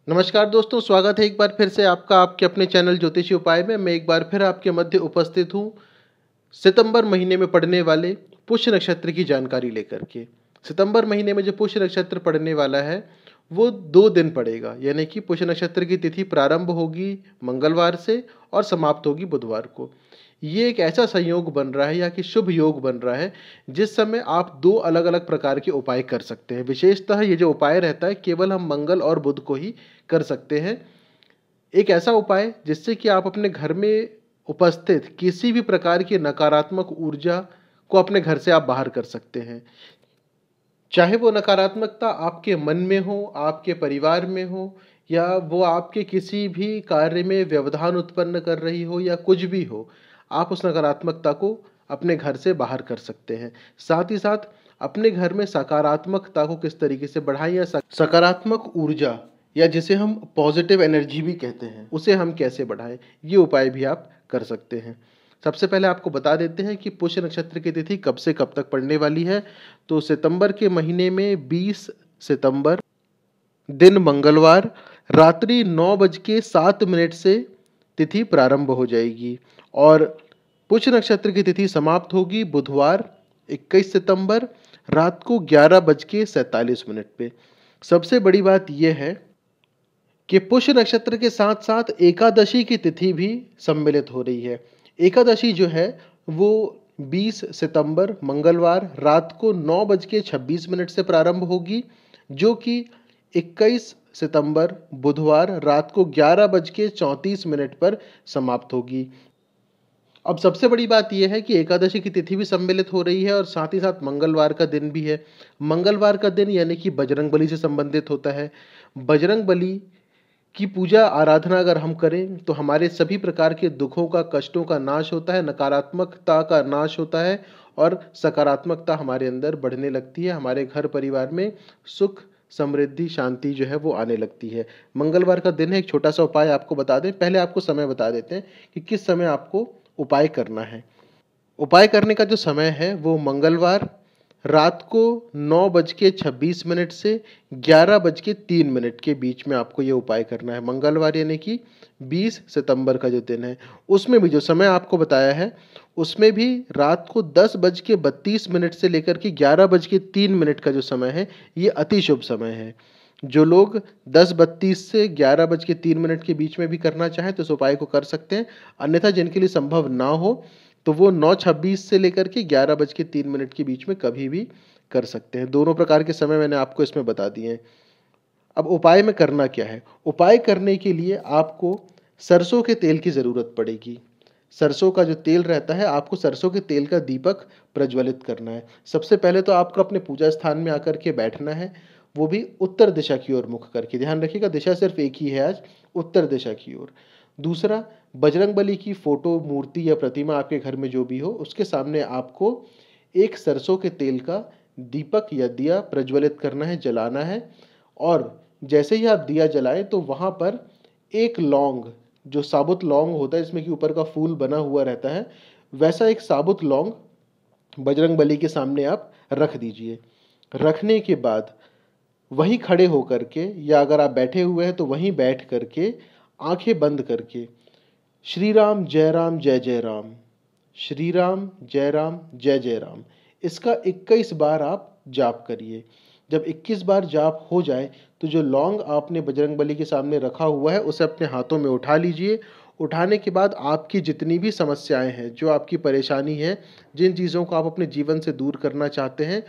नमस्कार दोस्तों, स्वागत है एक बार फिर से आपका आपके अपने चैनल ज्योतिषी उपाय में। मैं एक बार फिर आपके मध्य उपस्थित हूँ सितंबर महीने में पड़ने वाले पुष्य नक्षत्र की जानकारी लेकर के। सितंबर महीने में जो पुष्य नक्षत्र पड़ने वाला है वो 2 दिन पड़ेगा, यानी कि पुष्य नक्षत्र की तिथि प्रारंभ होगी मंगलवार से और समाप्त होगी बुधवार को। ये एक ऐसा संयोग बन रहा है या कि शुभ योग बन रहा है जिस समय आप 2 अलग-अलग प्रकार के उपाय कर सकते हैं। विशेषतः ये जो उपाय रहता है केवल हम मंगल और बुध को ही कर सकते हैं। एक ऐसा उपाय जिससे कि आप अपने घर में उपस्थित किसी भी प्रकार की नकारात्मक ऊर्जा को अपने घर से आप बाहर कर सकते हैं। चाहे वो नकारात्मकता आपके मन में हो, आपके परिवार में हो या वो आपके किसी भी कार्य में व्यवधान उत्पन्न कर रही हो या कुछ भी हो, आप उस नकारात्मकता को अपने घर से बाहर कर सकते हैं। साथ ही साथ अपने घर में सकारात्मकता को किस तरीके से बढ़ाएँ या सकारात्मक ऊर्जा या जिसे हम पॉजिटिव एनर्जी भी कहते हैं, उसे हम कैसे बढ़ाएँ, ये उपाय भी आप कर सकते हैं। सबसे पहले आपको बता देते हैं कि पुष्य नक्षत्र की तिथि कब से कब तक पड़ने वाली है। तो सितंबर के महीने में 20 सितंबर दिन मंगलवार रात्रि 9:07 से तिथि प्रारंभ हो जाएगी और पुष्य नक्षत्र की तिथि समाप्त होगी बुधवार 21 सितंबर रात को 11:47 पे। सबसे बड़ी बात यह है कि पुष्य नक्षत्र के साथ साथ एकादशी की तिथि भी सम्मिलित हो रही है। एकादशी जो है वो 20 सितंबर मंगलवार रात को 9:26 से प्रारंभ होगी, जो कि 21 सितंबर बुधवार रात को 11:34 पर समाप्त होगी। अब सबसे बड़ी बात यह है कि एकादशी की तिथि भी सम्मिलित हो रही है और साथ ही साथ मंगलवार का दिन भी है। मंगलवार का दिन यानी कि बजरंग बली से संबंधित होता है। बजरंग बली की पूजा आराधना अगर हम करें तो हमारे सभी प्रकार के दुखों का, कष्टों का नाश होता है, नकारात्मकता का नाश होता है और सकारात्मकता हमारे अंदर बढ़ने लगती है। हमारे घर परिवार में सुख, समृद्धि, शांति जो है वो आने लगती है। मंगलवार का दिन है। एक छोटा सा उपाय आपको बता दें, पहले आपको समय बता देते हैं कि किस समय आपको उपाय करना है। उपाय करने का जो समय है वो मंगलवार रात को 9:26 से 11:03 के बीच में आपको ये उपाय करना है। मंगलवार यानी कि 20 सितंबर का जो दिन है, उसमें भी जो समय आपको बताया है, उसमें भी रात को 10:32 से लेकर के 11:03 का जो समय है, ये अति शुभ समय है। जो लोग 10:32 से 11:03 के बीच में भी करना चाहें तो इस उपाय को कर सकते हैं। अन्यथा जिनके लिए संभव ना हो तो वो 9:26 से लेकर के 11:03 के बीच में कभी भी कर सकते हैं। दोनों प्रकार के समय मैंने आपको इसमें बता दिए हैं। अब उपाय में करना क्या है? उपाय करने के लिए आपको सरसों के तेल की ज़रूरत पड़ेगी। सरसों का जो तेल रहता है, आपको सरसों के तेल का दीपक प्रज्वलित करना है। सबसे पहले तो आपको अपने पूजा स्थान में आकर के बैठना है, वो भी उत्तर दिशा की ओर मुख करके। ध्यान रखिएगा, दिशा सिर्फ एक ही है आज, उत्तर दिशा की ओर। दूसरा, बजरंगबली की फोटो, मूर्ति या प्रतिमा आपके घर में जो भी हो, उसके सामने आपको एक सरसों के तेल का दीपक या दिया प्रज्वलित करना है, जलाना है और जैसे ही आप दिया जलाएं तो वहाँ पर एक लौंग, जो साबुत लौंग होता है जिसमें कि ऊपर का फूल बना हुआ रहता है, वैसा एक साबुत लौंग बजरंगबली के सामने आप रख दीजिए। रखने के बाद वहीं खड़े होकर के या अगर आप बैठे हुए हैं तो वहीं बैठ करके आंखें बंद करके श्री राम जय जय राम, श्री राम जय जय राम, इसका 21 बार आप जाप करिए। जब 21 बार जाप हो जाए तो जो लौंग आपने बजरंगबली के सामने रखा हुआ है उसे अपने हाथों में उठा लीजिए। उठाने के बाद आपकी जितनी भी समस्याएं हैं, जो आपकी परेशानी है, जिन चीज़ों को आप अपने जीवन से दूर करना चाहते हैं,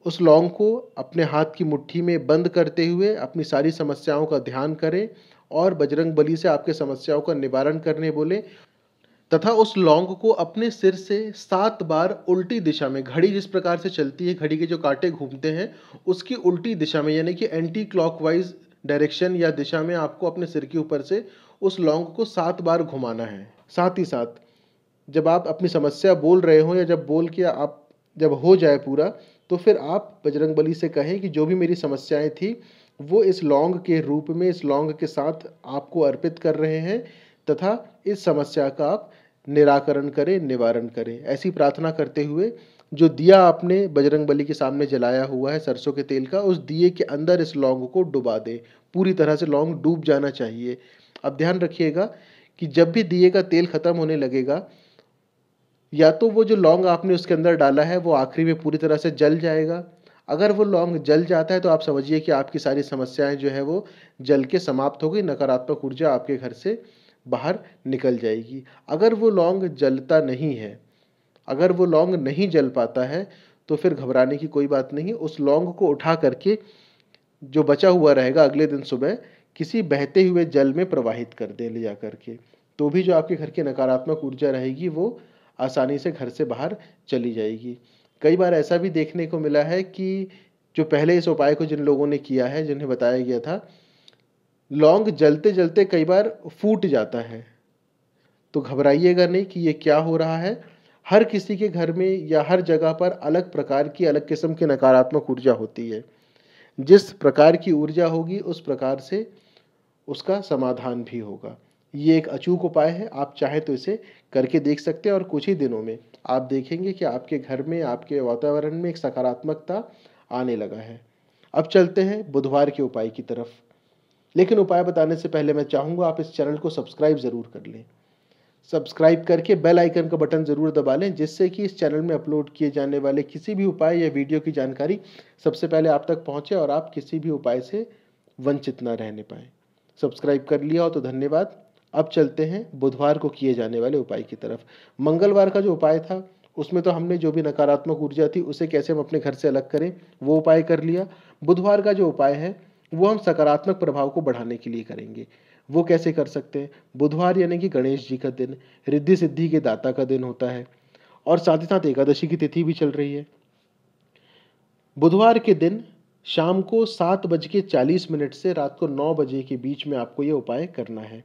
उस लौंग को अपने हाथ की मुट्ठी में बंद करते हुए अपनी सारी समस्याओं का ध्यान करें और बजरंग बली से आपके समस्याओं का निवारण करने बोले तथा उस लौंग को अपने सिर से 7 बार उल्टी दिशा में, घड़ी जिस प्रकार से चलती है, घड़ी के जो कांटे घूमते हैं उसकी उल्टी दिशा में यानी कि एंटी क्लॉकवाइज डायरेक्शन या दिशा में आपको अपने सिर के ऊपर से उस लौंग को 7 बार घुमाना है। साथ ही साथ जब आप अपनी समस्या बोल रहे हो या जब बोल के आप जब हो जाए पूरा, तो फिर आप बजरंगबली से कहें कि जो भी मेरी समस्याएं थी वो इस लौंग के रूप में, इस लौंग के साथ आपको अर्पित कर रहे हैं तथा इस समस्या का आप निराकरण करें, निवारण करें। ऐसी प्रार्थना करते हुए जो दिया आपने बजरंगबली के सामने जलाया हुआ है सरसों के तेल का, उस दिए के अंदर इस लौंग को डुबा दें। पूरी तरह से लौंग डूब जाना चाहिए। अब ध्यान रखिएगा कि जब भी दिए का तेल खत्म होने लगेगा, या तो वो जो लौंग आपने उसके अंदर डाला है वो आखिरी में पूरी तरह से जल जाएगा। अगर वो लौंग जल जाता है तो आप समझिए कि आपकी सारी समस्याएं जो है वो जल के समाप्त हो गई, नकारात्मक ऊर्जा आपके घर से बाहर निकल जाएगी। अगर वो लौंग जलता नहीं है, अगर वो लौंग नहीं जल पाता है, तो फिर घबराने की कोई बात नहीं। उस लौंग को उठा करके जो बचा हुआ रहेगा अगले दिन सुबह किसी बहते हुए जल में प्रवाहित कर दें ले जा करके। तो भी जो आपके घर की नकारात्मक ऊर्जा रहेगी वो आसानी से घर से बाहर चली जाएगी। कई बार ऐसा भी देखने को मिला है कि जो पहले इस उपाय को जिन लोगों ने किया है, जिन्हें बताया गया था, लौंग जलते जलते कई बार फूट जाता है। तो घबराइएगा नहीं कि ये क्या हो रहा है। हर किसी के घर में या हर जगह पर अलग प्रकार की, अलग किस्म की नकारात्मक ऊर्जा होती है। जिस प्रकार की ऊर्जा होगी उस प्रकार से उसका समाधान भी होगा। ये एक अचूक उपाय है, आप चाहे तो इसे करके देख सकते हैं और कुछ ही दिनों में आप देखेंगे कि आपके घर में, आपके वातावरण में एक सकारात्मकता आने लगा है। अब चलते हैं बुधवार के उपाय की तरफ। लेकिन उपाय बताने से पहले मैं चाहूँगा आप इस चैनल को सब्सक्राइब ज़रूर कर लें। सब्सक्राइब करके बेल आइकन का बटन ज़रूर दबा लें, जिससे कि इस चैनल में अपलोड किए जाने वाले किसी भी उपाय या वीडियो की जानकारी सबसे पहले आप तक पहुँचे और आप किसी भी उपाय से वंचित ना रहने पाएँ। सब्सक्राइब कर लिया हो तो धन्यवाद। अब चलते हैं बुधवार को किए जाने वाले उपाय की तरफ। मंगलवार का जो उपाय था उसमें तो हमने जो भी नकारात्मक ऊर्जा थी उसे कैसे हम अपने घर से अलग करें वो उपाय कर लिया। बुधवार का जो उपाय है वो हम सकारात्मक प्रभाव को बढ़ाने के लिए करेंगे। वो कैसे कर सकते हैं? बुधवार यानी कि गणेश जी का दिन, रिद्धि सिद्धि के दाता का दिन होता है और साथ ही साथ एकादशी की तिथि भी चल रही है। बुधवार के दिन शाम को 7:40 से रात को 9 बजे के बीच में आपको ये उपाय करना है।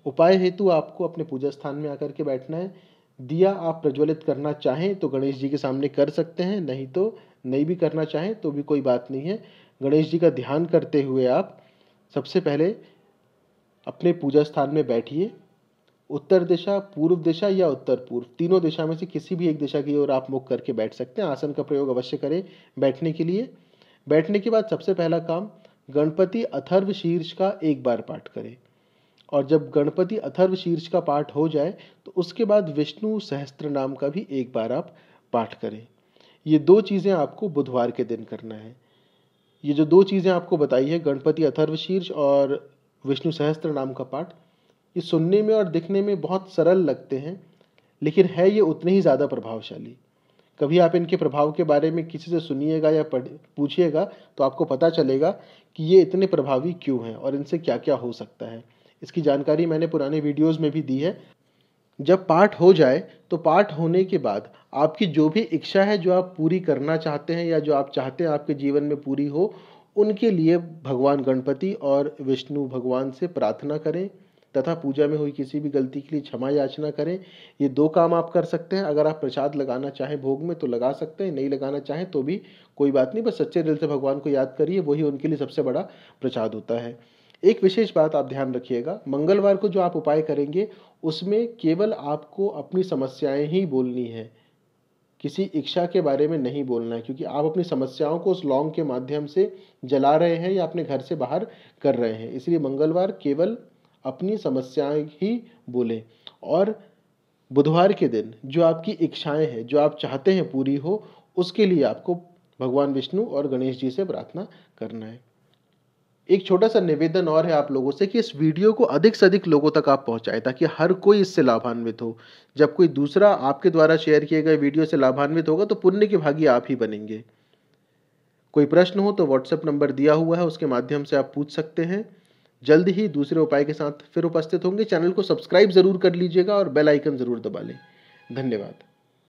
उपाय हेतु आपको अपने पूजा स्थान में आकर के बैठना है। दिया आप प्रज्वलित करना चाहें तो गणेश जी के सामने कर सकते हैं, नहीं तो नहीं भी करना चाहें तो भी कोई बात नहीं है। गणेश जी का ध्यान करते हुए आप सबसे पहले अपने पूजा स्थान में बैठिए। उत्तर दिशा, पूर्व दिशा या उत्तर पूर्व, तीनों दिशा में से किसी भी एक दिशा की ओर आप मुख करके बैठ सकते हैं। आसन का प्रयोग अवश्य करें बैठने के लिए। बैठने के बाद सबसे पहला काम, गणपति अथर्व शीर्ष का एक बार पाठ करें और जब गणपति अथर्व शीर्ष का पाठ हो जाए तो उसके बाद विष्णु सहस्त्र नाम का भी एक बार आप पाठ करें। ये दो चीज़ें आपको बुधवार के दिन करना है। ये जो दो चीज़ें आपको बताई है, गणपति अथर्व शीर्ष और विष्णु सहस्त्र नाम का पाठ, ये सुनने में और दिखने में बहुत सरल लगते हैं, लेकिन है ये उतने ही ज़्यादा प्रभावशाली। कभी आप इनके प्रभाव के बारे में किसी से सुनिएगा या पूछिएगा तो आपको पता चलेगा कि ये इतने प्रभावी क्यों हैं और इनसे क्या क्या हो सकता है। इसकी जानकारी मैंने पुराने वीडियोज़ में भी दी है। जब पाठ हो जाए तो पाठ होने के बाद आपकी जो भी इच्छा है, जो आप पूरी करना चाहते हैं या जो आप चाहते हैं आपके जीवन में पूरी हो, उनके लिए भगवान गणपति और विष्णु भगवान से प्रार्थना करें तथा पूजा में हुई किसी भी गलती के लिए क्षमा याचना करें। ये दो काम आप कर सकते हैं। अगर आप प्रसाद लगाना चाहें भोग में तो लगा सकते हैं, नहीं लगाना चाहें तो भी कोई बात नहीं। बस सच्चे दिल से भगवान को याद करिए, वही उनके लिए सबसे बड़ा प्रसाद होता है। एक विशेष बात आप ध्यान रखिएगा, मंगलवार को जो आप उपाय करेंगे उसमें केवल आपको अपनी समस्याएं ही बोलनी है, किसी इच्छा के बारे में नहीं बोलना है, क्योंकि आप अपनी समस्याओं को उस लौंग के माध्यम से जला रहे हैं या अपने घर से बाहर कर रहे हैं। इसलिए मंगलवार केवल अपनी समस्याएं ही बोलें। और बुधवार के दिन जो आपकी इच्छाएं हैं, जो आप चाहते हैं पूरी हो, उसके लिए आपको भगवान विष्णु और गणेश जी से प्रार्थना करना है। एक छोटा सा निवेदन और है आप लोगों से कि इस वीडियो को अधिक से अधिक लोगों तक आप पहुंचाएं ताकि हर कोई इससे लाभान्वित हो। जब कोई दूसरा आपके द्वारा शेयर किए गए वीडियो से लाभान्वित होगा तो पुण्य के भागी आप ही बनेंगे। कोई प्रश्न हो तो व्हाट्सएप नंबर दिया हुआ है, उसके माध्यम से आप पूछ सकते हैं। जल्द ही दूसरे उपाय के साथ फिर उपस्थित होंगे। चैनल को सब्सक्राइब जरूर कर लीजिएगा और बेल आइकन जरूर दबा लें। धन्यवाद।